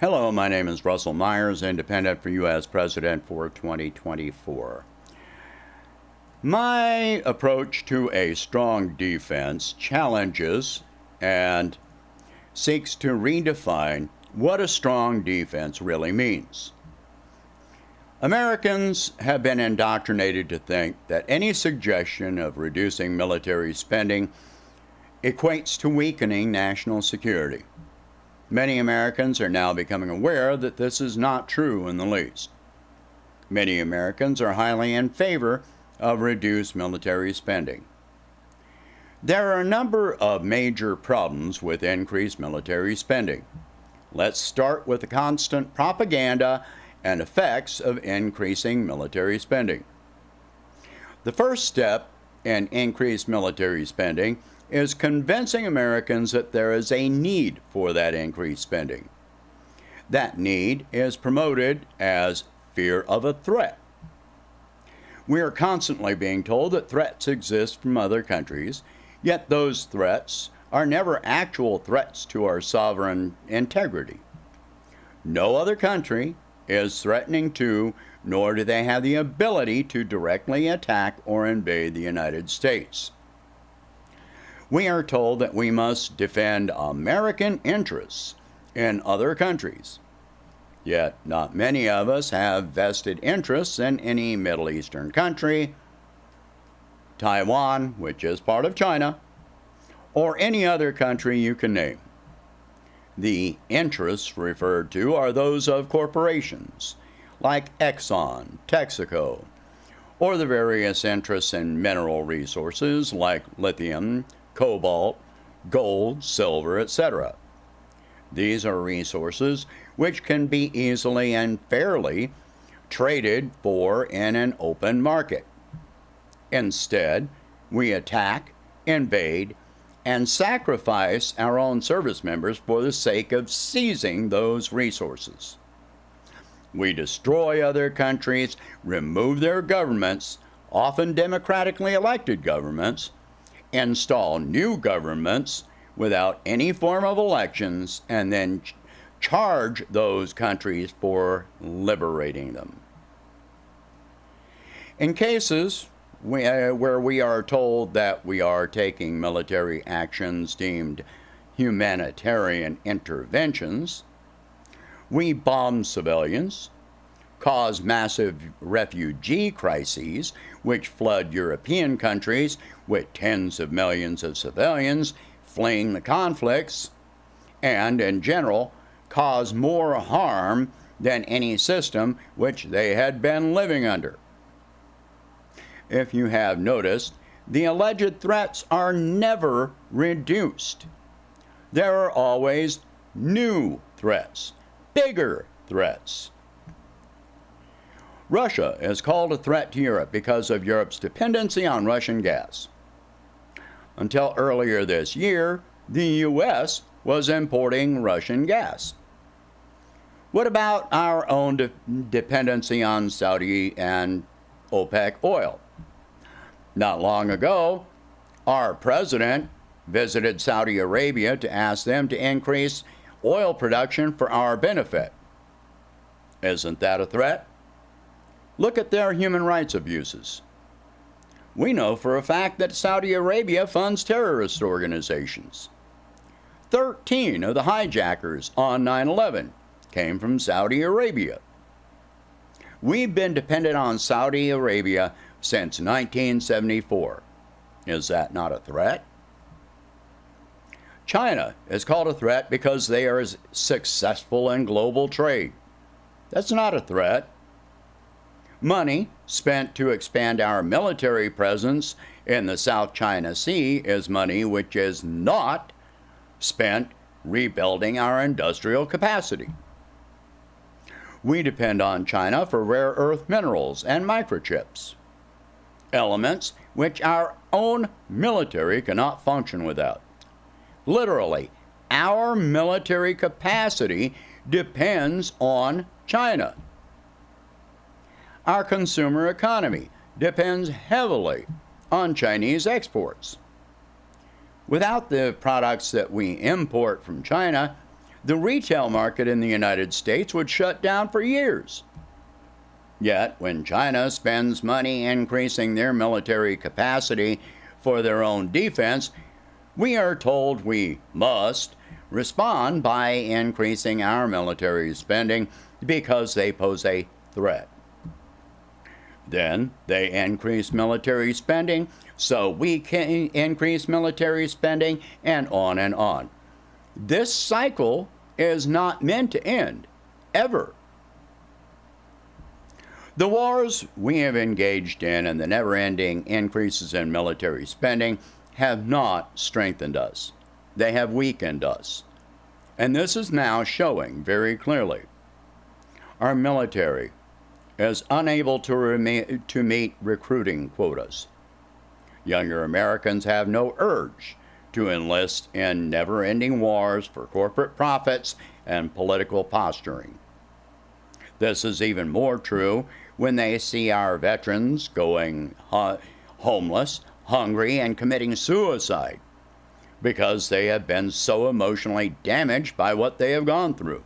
Hello, my name is Russell Myers, independent for U.S. President for 2024. My approach to a strong defense challenges and seeks to redefine what a strong defense really means. Americans have been indoctrinated to think that any suggestion of reducing military spending equates to weakening national security. Many Americans are now becoming aware that this is not true in the least. Many Americans are highly in favor of reduced military spending. There are a number of major problems with increased military spending. Let's start with the constant propaganda and effects of increasing military spending. The first step in increased military spending is convincing Americans that there is a need for that increased spending. That need is promoted as fear of a threat. We are constantly being told that threats exist from other countries, yet those threats are never actual threats to our sovereign integrity. No other country is threatening to, nor do they have the ability to directly attack or invade the United States. We are told that we must defend American interests in other countries. Yet, not many of us have vested interests in any Middle Eastern country, Taiwan, which is part of China, or any other country you can name. The interests referred to are those of corporations like Exxon, Texaco, or the various interests in mineral resources like lithium, cobalt, gold, silver, etc. These are resources which can be easily and fairly traded for in an open market. Instead, we attack, invade, and sacrifice our own service members for the sake of seizing those resources. We destroy other countries, remove their governments, often democratically elected governments, install new governments without any form of elections, and then charge those countries for liberating them. In cases where we are told that we are taking military actions deemed humanitarian interventions, we bomb civilians, cause massive refugee crises which flood European countries with tens of millions of civilians fleeing the conflicts, and in general cause more harm than any system which they had been living under. If you have noticed, the alleged threats are never reduced. There are always new threats, bigger threats. Russia is called a threat to Europe because of Europe's dependency on Russian gas. Until earlier this year, the U.S. was importing Russian gas. What about our own dependency on Saudi and OPEC oil? Not long ago, our president visited Saudi Arabia to ask them to increase oil production for our benefit. Isn't that a threat? Look at their human rights abuses. We know for a fact that Saudi Arabia funds terrorist organizations. 13 of the hijackers on 9/11 came from Saudi Arabia. We've been dependent on Saudi Arabia since 1974. Is that not a threat? China is called a threat because they are successful in global trade. That's not a threat. Money spent to expand our military presence in the South China Sea is money which is not spent rebuilding our industrial capacity. We depend on China for rare earth minerals and microchips, elements which our own military cannot function without. Literally, our military capacity depends on China. Our consumer economy depends heavily on Chinese exports. Without the products that we import from China, the retail market in the United States would shut down for years. Yet, when China spends money increasing their military capacity for their own defense, we are told we must respond by increasing our military spending because they pose a threat. Then they increase military spending, so we can increase military spending, and on and on. This cycle is not meant to end, ever. The wars we have engaged in and the never-ending increases in military spending have not strengthened us. They have weakened us. And this is now showing very clearly. Our military is unable to meet recruiting quotas. Younger Americans have no urge to enlist in never-ending wars for corporate profits and political posturing. This is even more true when they see our veterans going homeless, hungry, and committing suicide because they have been so emotionally damaged by what they have gone through.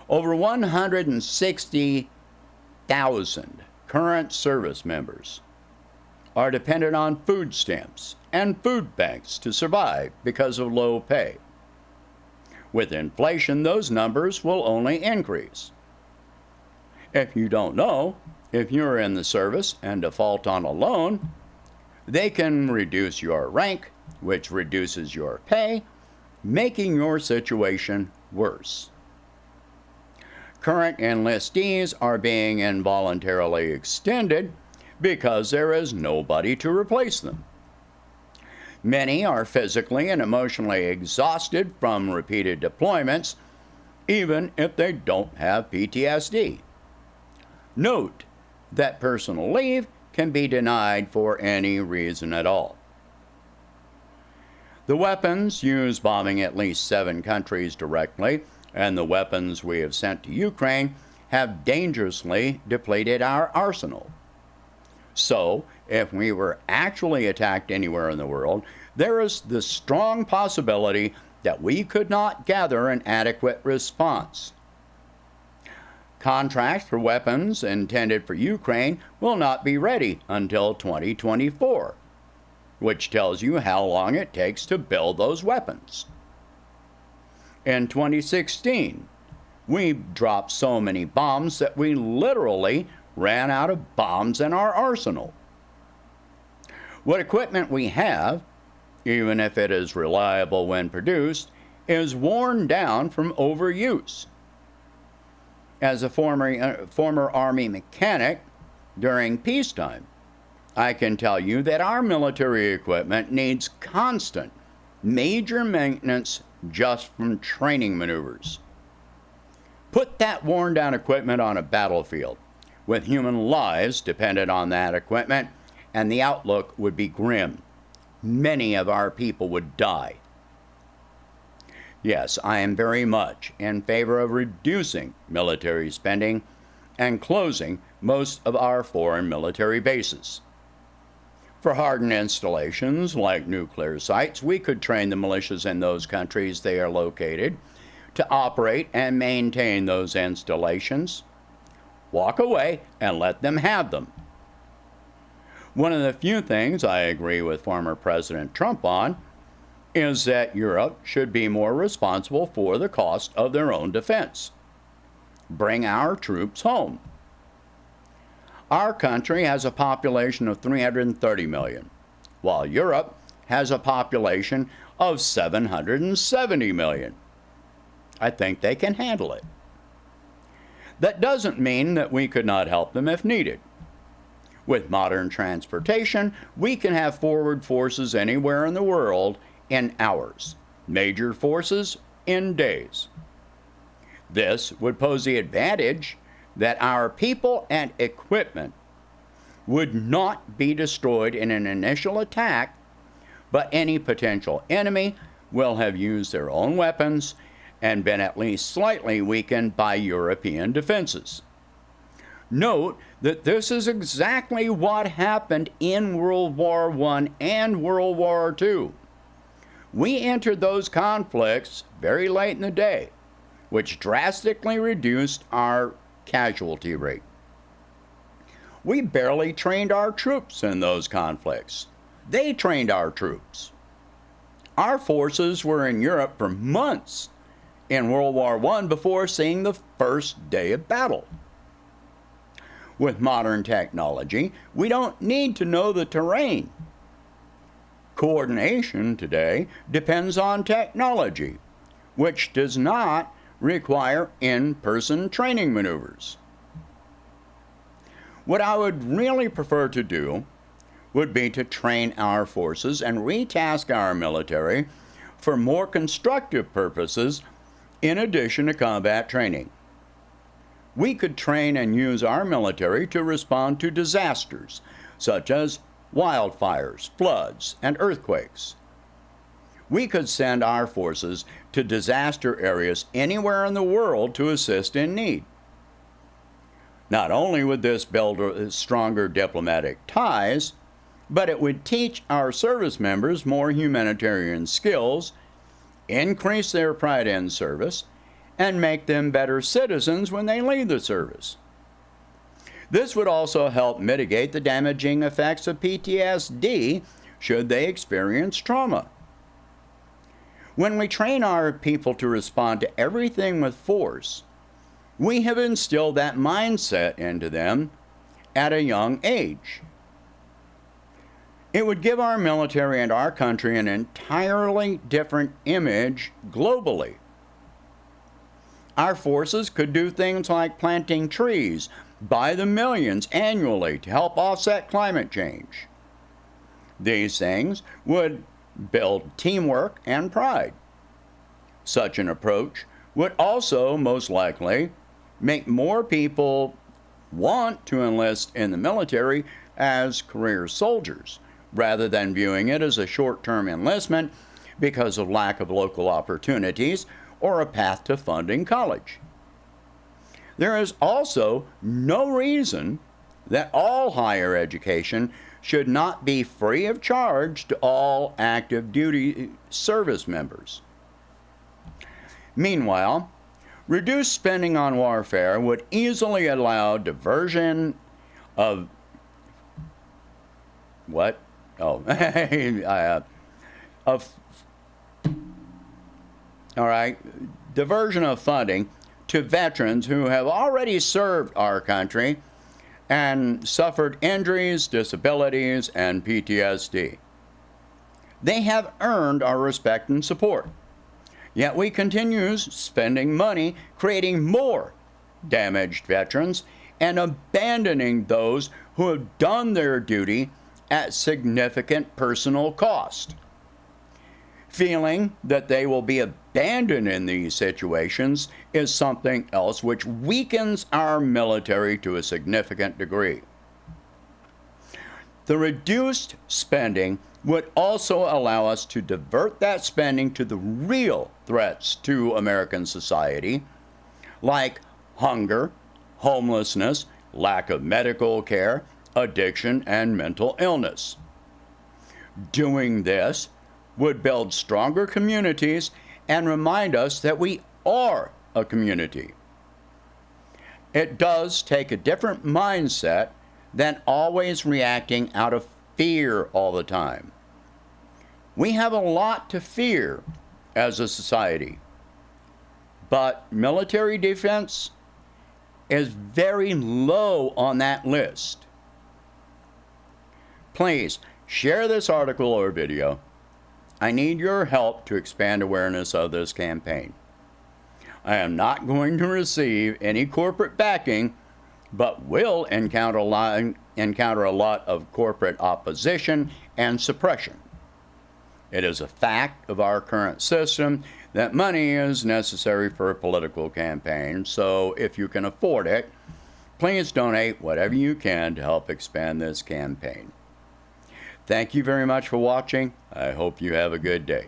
Over 160,000 current service members are dependent on food stamps and food banks to survive because of low pay. With inflation, those numbers will only increase. If you don't know, if you're in the service and default on a loan, they can reduce your rank, which reduces your pay, making your situation worse. Current enlistees are being involuntarily extended because there is nobody to replace them. Many are physically and emotionally exhausted from repeated deployments, even if they don't have PTSD. Note that personal leave can be denied for any reason at all. The weapons used bombing at least 7 countries directly, and the weapons we have sent to Ukraine have dangerously depleted our arsenal. So, if we were actually attacked anywhere in the world, there is the strong possibility that we could not gather an adequate response. Contracts for weapons intended for Ukraine will not be ready until 2024, which tells you how long it takes to build those weapons. In 2016, we dropped so many bombs that we literally ran out of bombs in our arsenal. What equipment we have, even if it is reliable when produced, is worn down from overuse. As a former Army mechanic during peacetime, I can tell you that our military equipment needs constant, major maintenance just from training maneuvers. Put that worn-down equipment on a battlefield, with human lives dependent on that equipment, and the outlook would be grim. Many of our people would die. Yes, I am very much in favor of reducing military spending and closing most of our foreign military bases. For hardened installations like nuclear sites, we could train the militias in those countries they are located to operate and maintain those installations. Walk away and let them have them. One of the few things I agree with former President Trump on is that Europe should be more responsible for the cost of their own defense. Bring our troops home. Our country has a population of 330 million, while Europe has a population of 770 million. I think they can handle it. That doesn't mean that we could not help them if needed. With modern transportation, we can have forward forces anywhere in the world in hours, major forces in days. This would pose the advantage that our people and equipment would not be destroyed in an initial attack, but any potential enemy will have used their own weapons and been at least slightly weakened by European defenses. Note that this is exactly what happened in World War I and World War II. we entered those conflicts very late in the day, which drastically reduced our casualty rate. We barely trained our troops in those conflicts. They trained our troops. Our forces were in Europe for months in World War I before seeing the first day of battle. With modern technology, we don't need to know the terrain. Coordination today depends on technology, which does not require in-person training maneuvers. What I would really prefer to do would be to train our forces and retask our military for more constructive purposes in addition to combat training. We could train and use our military to respond to disasters such as wildfires, floods, and earthquakes. We could send our forces to disaster areas anywhere in the world to assist in need. Not only would this build stronger diplomatic ties, but it would teach our service members more humanitarian skills, increase their pride in service, and make them better citizens when they leave the service. This would also help mitigate the damaging effects of PTSD should they experience trauma. When we train our people to respond to everything with force, we have instilled that mindset into them at a young age. It would give our military and our country an entirely different image globally. Our forces could do things like planting trees by the millions annually to help offset climate change. These things would build teamwork and pride. Such an approach would also most likely make more people want to enlist in the military as career soldiers, rather than viewing it as a short-term enlistment because of lack of local opportunities or a path to funding college. There is also no reason that all higher education should not be free of charge to all active duty service members. Meanwhile, reduced spending on warfare would easily allow diversion of what? Oh, diversion of funding to veterans who have already served our country and suffered injuries, disabilities, and PTSD. They have earned our respect and support. Yet we continue spending money creating more damaged veterans and abandoning those who have done their duty at significant personal cost. Feeling that they will be abandoned in these situations is something else which weakens our military to a significant degree. The reduced spending would also allow us to divert that spending to the real threats to American society, like hunger, homelessness, lack of medical care, addiction, and mental illness. Doing this would build stronger communities and remind us that we are a community. It does take a different mindset than always reacting out of fear all the time. We have a lot to fear as a society, but military defense is very low on that list. Please share this article or video. I need your help to expand awareness of this campaign. I am not going to receive any corporate backing, but will encounter a lot of corporate opposition and suppression. It is a fact of our current system that money is necessary for a political campaign, so if you can afford it, please donate whatever you can to help expand this campaign. Thank you very much for watching. I hope you have a good day.